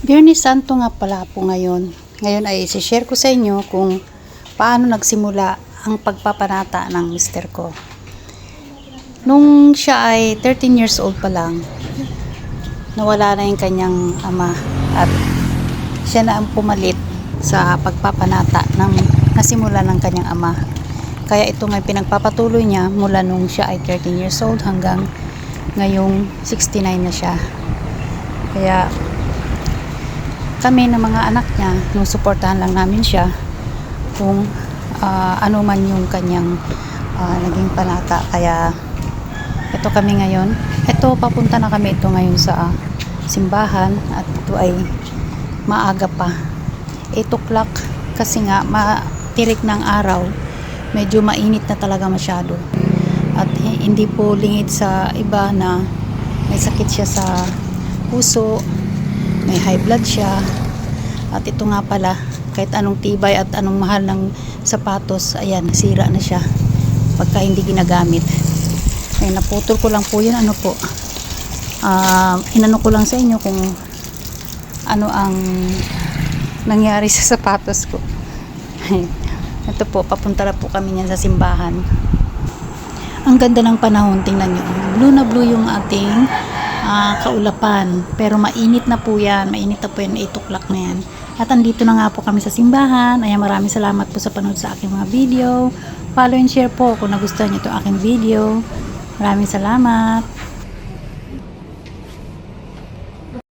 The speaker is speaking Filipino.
Biyernes Santo nga pala po ngayon. Ngayon ay isi-share ko sa inyo kung paano nagsimula ang pagpapanata ng mister ko. Nung siya ay 13 years old pa lang, nawala na yung kanyang ama at siya na ang pumalit sa pagpapanata ng nasimula ng kanyang ama. Kaya ito nga pinagpapatuloy niya mula nung siya ay 13 years old hanggang ngayong 69 na siya. Kaya kami ng mga anak niya, nung suportahan lang namin siya kung ano man yung kanyang naging panata. Kaya ito kami ngayon. Ito, papunta na kami ito ngayon sa simbahan at ito ay maaga pa. 8 o'clock kasi nga matirik ng araw. Medyo mainit na talaga masyado. At hindi po lingid sa iba na may sakit siya sa puso, may high blood siya. At ito nga pala, kahit anong tibay at anong mahal ng sapatos, ayan, sira na siya pagka hindi ginagamit. Ay, naputol ko lang po yun, inano ko lang sa inyo kung ano ang nangyari sa sapatos ko. Ito po, papunta na po kami niyan sa simbahan. Ang ganda ng panahon, tingnan nyo. Blue na blue yung ating kaulapan. Pero mainit na po yan. Mainit na po yan, 8 o'clock na yan. At andito na nga po kami sa simbahan. Ayan, maraming salamat po sa panood sa aking mga video. Follow and share po kung nagustuhan nyo itong aking video. Maraming salamat.